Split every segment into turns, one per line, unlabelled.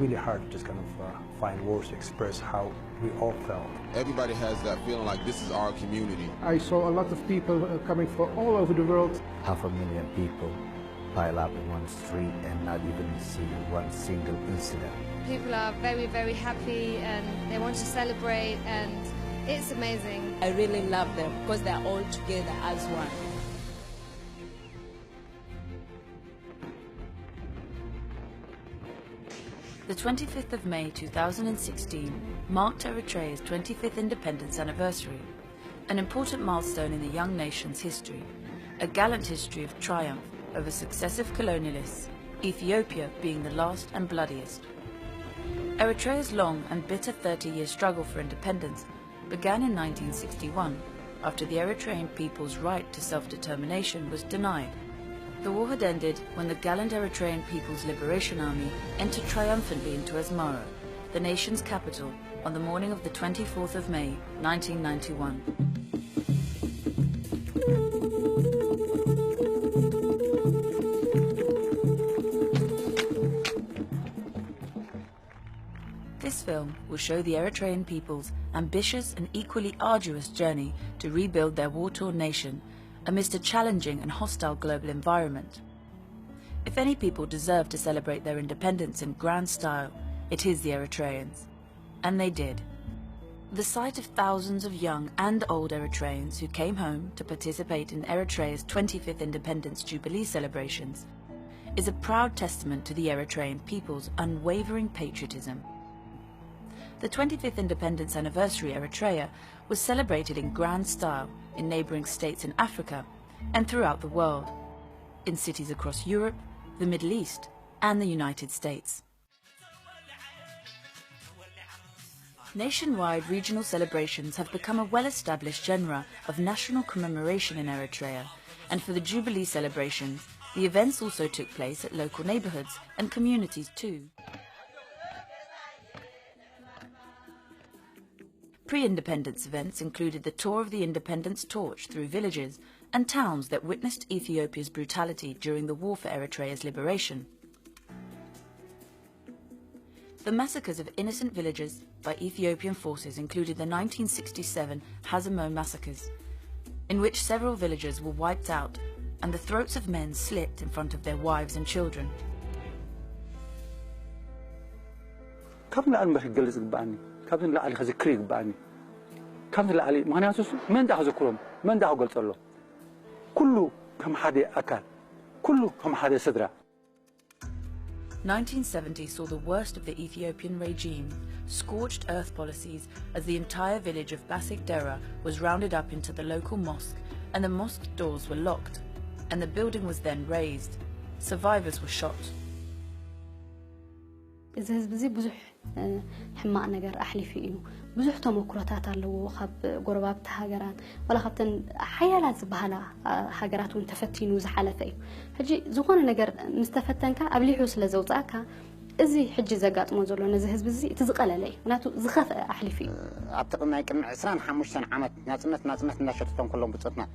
really hard to just kind of find words to express how we all felt.
Everybody has that feeling like this is our community.
I saw a lot of people coming from all over the world.
500,000 people pile up in one street and not even see one single incident.
People are very, very happy and they want to celebrate, and it's amazing.
I really love them because they're all together as one.
The 25th of May 2016 marked Eritrea's 25th independence anniversary, an important milestone in the young nation's history, a gallant history of triumph over successive colonialists, Ethiopia being the last and bloodiest. Eritrea's long and bitter 30-year struggle for independence began in 1961, after the Eritrean people's right to self-determination was denied. The war had ended when the gallant Eritrean People's Liberation Army entered triumphantly into Asmara, the nation's capital, on the morning of the 24th of May, 1991. This film will show the Eritrean people's ambitious and equally arduous journey to rebuild their war-torn nation amidst a challenging and hostile global environment. If any people deserve to celebrate their independence in grand style, it is the Eritreans. And they did. The sight of thousands of young and old Eritreans who came home to participate in Eritrea's 25th Independence Jubilee celebrations is a proud testament to the Eritrean people's unwavering patriotism. The 25th Independence Anniversary Eritrea was celebrated in grand style in neighbouring states in Africa and throughout the world, in cities across Europe, the Middle East and the United States. Nationwide regional celebrations have become a well-established genre of national commemoration in Eritrea, and for the Jubilee celebrations, the events also took place at local neighbourhoods and communities too. Pre-independence events included the tour of the Independence Torch through villages and towns that witnessed Ethiopia's brutality during the war for Eritrea's liberation. The massacres of innocent villagers by Ethiopian forces included the 1967 Hazamo massacres, in which several villages were wiped out and the throats of men slit in front of their wives and children.
ካብን ላዕሊ ክዝክር ይግባአኒ ካብን ላዕሊ ምክንያቱስ መን ዳ ክዝክሮም መን ዳ ክገልጸሎ ኩሉ ከም ሓደ ኣካል ኩሉ ከም ሓደ ስድራ
1970 saw the worst of the Ethiopian regime, scorched earth policies, as the entire village of Basik Dera was rounded up into the local mosque and the mosque doors were locked, and the building was then razed. Survivors were shot.
إذا بزي بزح حماق نجار أحلي فيه بزح تمكرتات على وخب قربات هاجرات ولا خبتن حيالات بهلا هاجرات وانتفتين وزحالة فيه حجي زقنا نجار مستفتن كا قبل يحوس لزوجك إزي حجي زقات مزولو نزهز بزي تزقل عليه وناتو زخف أحلي فيه
أعتقد ما يكمل عسران حموشن عمت نازمت نشرتهم كلهم بتصتنا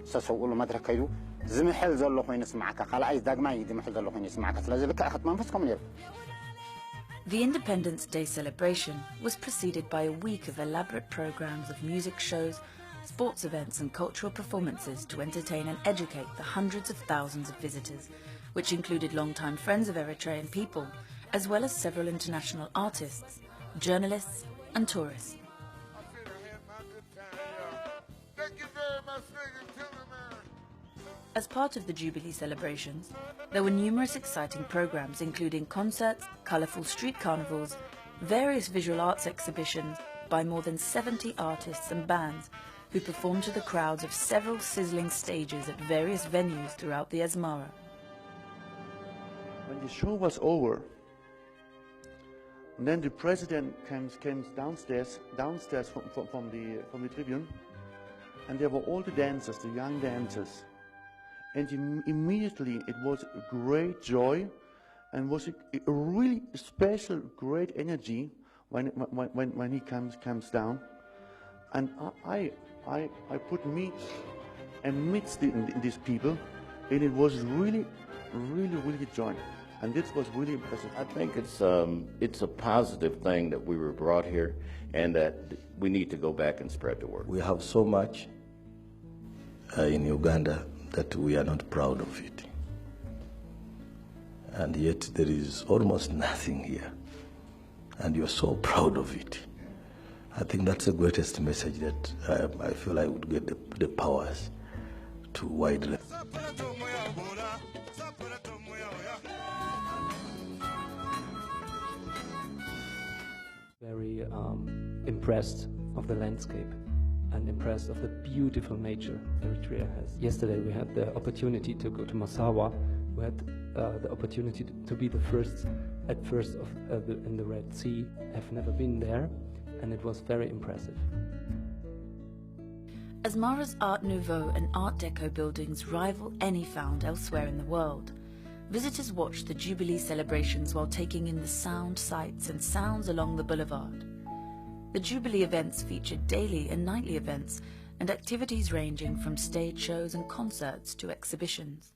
سسوقوا مدرك كيدو زمحل زلوا خوين يسمعك خلا عايز داق ما يدي محل زلوا خوين يسمعك لازم لك أخذ منفسكم نير.
The Independence Day celebration was preceded by a week of elaborate programs of music shows, sports events and cultural performances to entertain and educate the hundreds of thousands of visitors, which included longtime friends of Eritrean people, as well as several international artists, journalists and tourists. As part of the Jubilee celebrations, there were numerous exciting programs including concerts, colourful street carnivals, various visual arts exhibitions by more than 70 artists and bands who performed to the crowds of several sizzling stages at various venues throughout the Asmara.
When the show was over, then the president came downstairs from the tribune, and there were all the dancers, the young dancers. And immediately it was a great joy and was a really special, great energy when he comes down. And I put me amidst these people, and it was really joy. And this was really impressive.
I think it's a positive thing that we were brought here, and that we need to go back and spread the word.
We have so much in Uganda that we are not proud of it. And yet there is almost nothing here. And you're so proud of it. I think that's the greatest message that I feel I would get the powers to widely.
Very impressed of the landscape and impressed of the beautiful nature Eritrea has. Yesterday we had the opportunity to go to Massawa. We had the opportunity to be the first in the Red Sea. I've never been there, and it was very impressive.
Asmara's Art Nouveau and Art Deco buildings rival any found elsewhere in the world. Visitors watch the Jubilee celebrations while taking in the sound, sights and sounds along the boulevard. The Jubilee events feature daily and nightly events and activities ranging from stage shows and concerts to exhibitions.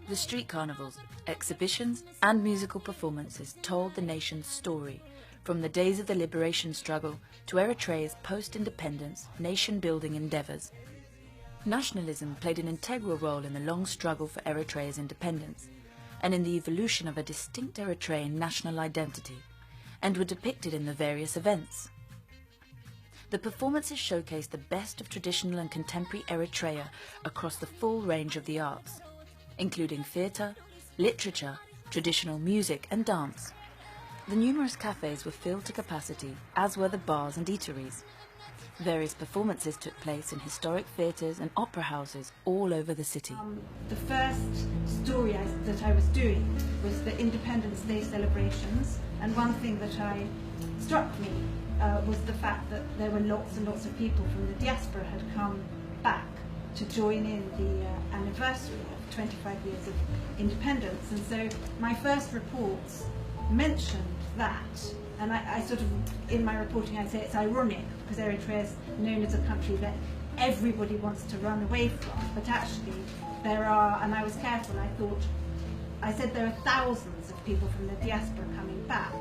The street carnivals, exhibitions and musical performances told the nation's story, from the days of the liberation struggle to Eritrea's post-independence nation-building endeavours. Nationalism played an integral role in the long struggle for Eritrea's independence and in the evolution of a distinct Eritrean national identity, and were depicted in the various events. The performances showcased the best of traditional and contemporary Eritrea across the full range of the arts, including theatre, literature, traditional music and dance. The numerous cafes were filled to capacity, as were the bars and eateries. Various performances took place in historic theatres and opera houses all over the city.
The first story that I was doing was the Independence Day celebrations, and one thing that struck me was the fact that there were lots and lots of people from the diaspora had come back to join in the anniversary of 25 years of independence. And so my first reports mentioned that, and I sort of, in my reporting I say it's ironic because Eritrea is known as a country that everybody wants to run away from, but actually there are, and I was careful, I said there are thousands of people from the diaspora coming back,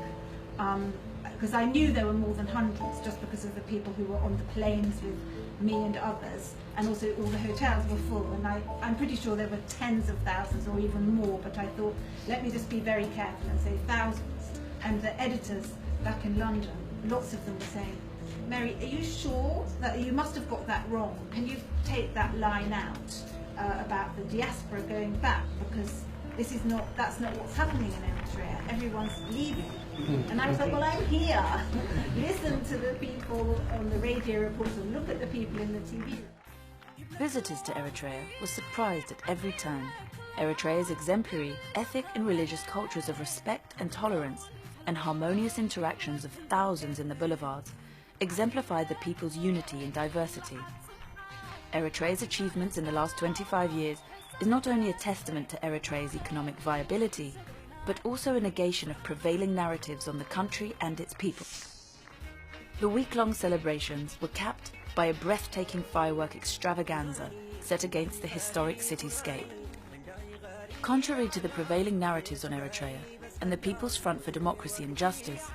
because I knew there were more than hundreds just because of the people who were on the planes with me and others, and also all the hotels were full, and I'm pretty sure there were tens of thousands or even more, but I thought, let me just be very careful and say thousands. And the editors back in London, lots of them were saying, Mary, are you sure that you must have got that wrong? Can you take that line out about the diaspora going back? Because that's not what's happening in Eritrea. Everyone's leaving. And I was like, well, I'm here. Listen to the people on the radio reports and look at the people in the TV.
Visitors to Eritrea were surprised at every turn. Eritrea's exemplary ethnic and religious cultures of respect and tolerance and harmonious interactions of thousands in the boulevards exemplified the people's unity in diversity. Eritrea's achievements in the last 25 years is not only a testament to Eritrea's economic viability, but also a negation of prevailing narratives on the country and its people. The week-long celebrations were capped by a breathtaking firework extravaganza set against the historic cityscape. Contrary to the prevailing narratives on Eritrea and the People's Front for Democracy and Justice,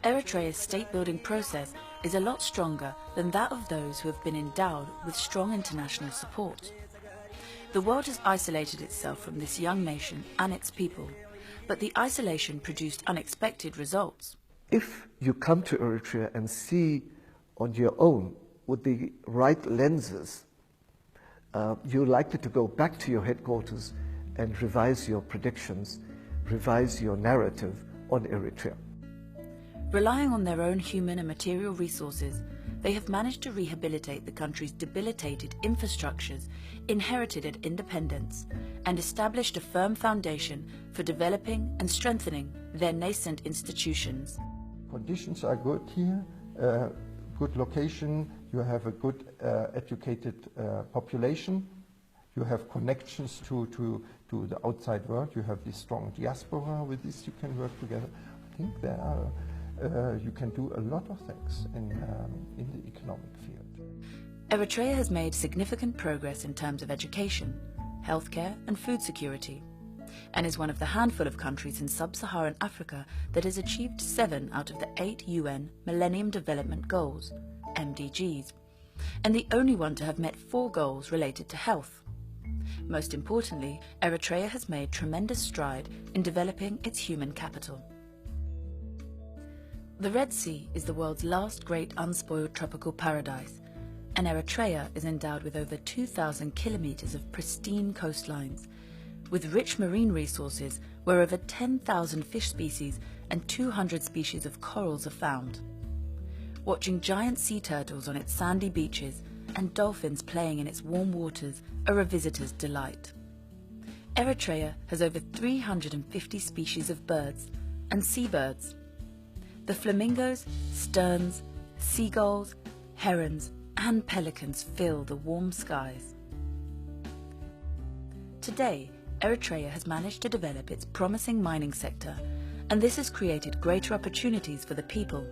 Eritrea's state-building process is a lot stronger than that of those who have been endowed with strong international support. The world has isolated itself from this young nation and its people, but the isolation produced unexpected results.
If you come to Eritrea and see on your own with the right lenses, you're likely to go back to your headquarters and revise your predictions, revise your narrative on Eritrea.
Relying on their own human and material resources, they have managed to rehabilitate the country's debilitated infrastructures inherited at independence and established a firm foundation for developing and strengthening their nascent institutions.
Conditions are good here, good location, you have a good educated population, you have connections to the outside world, you have this strong diaspora, with this you can work together. think there are, you can do a lot of things in the economic field.
Eritrea has made significant progress in terms of education, healthcare and food security, and is one of the handful of countries in sub-Saharan Africa that has achieved 7 out of the 8 UN Millennium Development Goals, MDGs, and the only one to have met 4 goals related to health. Most importantly, Eritrea has made tremendous stride in developing its human capital. The Red Sea is the world's last great unspoiled tropical paradise, and Eritrea is endowed with over 2,000 kilometers of pristine coastlines, with rich marine resources where over 10,000 fish species and 200 species of corals are found. Watching giant sea turtles on its sandy beaches and dolphins playing in its warm waters are a visitor's delight. Eritrea has over 350 species of birds and seabirds. The flamingos, sterns, seagulls, herons and pelicans fill the warm skies. Today, Eritrea has managed to develop its promising mining sector, and this has created greater opportunities for the people.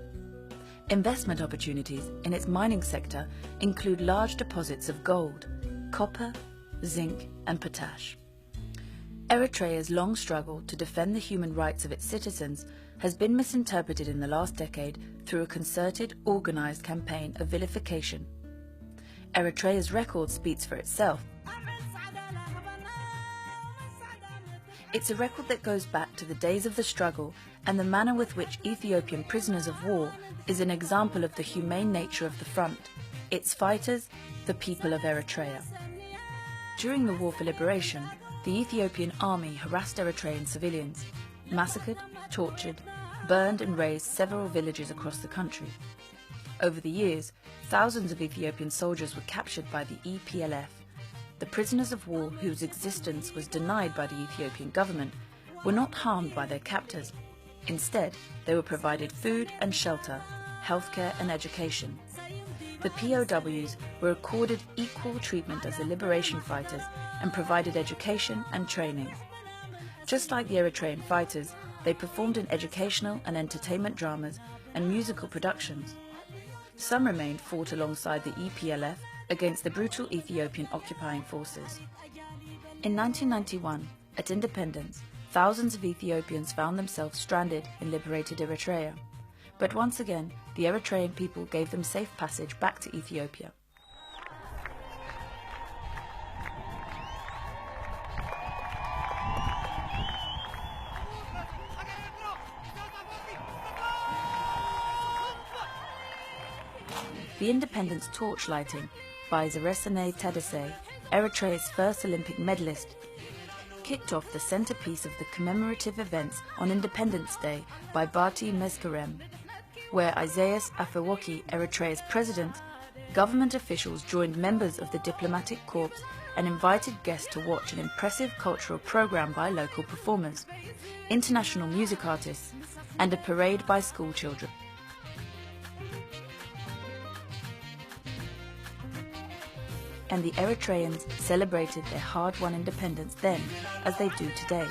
Investment opportunities in its mining sector include large deposits of gold, copper, zinc and potash. Eritrea's long struggle to defend the human rights of its citizens has been misinterpreted in the last decade through a concerted, organised campaign of vilification. Eritrea's record speaks for itself. It's a record that goes back to the days of the struggle, and the manner with which Ethiopian prisoners of war is an example of the humane nature of the front, its fighters, the people of Eritrea. During the War for Liberation, the Ethiopian army harassed Eritrean civilians, massacred, tortured, burned and razed several villages across the country. Over the years, thousands of Ethiopian soldiers were captured by the EPLF. The prisoners of war whose existence was denied by the Ethiopian government were not harmed by their captors. Instead, they were provided food and shelter, healthcare and education. The POWs were accorded equal treatment as the liberation fighters and provided education and training. Just like the Eritrean fighters, they performed in educational and entertainment dramas and musical productions. Some remained fought alongside the EPLF against the brutal Ethiopian occupying forces. In 1991, at independence, thousands of Ethiopians found themselves stranded in liberated Eritrea. But once again, the Eritrean people gave them safe passage back to Ethiopia. The independence torch lighting by Zaresene Tadesse, Eritrea's first Olympic medalist, kicked off the centerpiece of the commemorative events on Independence Day by Bati Meskerem, where Isaias Afewerki, Eritrea's president, government officials joined members of the diplomatic corps and invited guests to watch an impressive cultural program by local performers, international music artists, and a parade by school children. And the Eritreans celebrated their hard-won independence then, as they do today.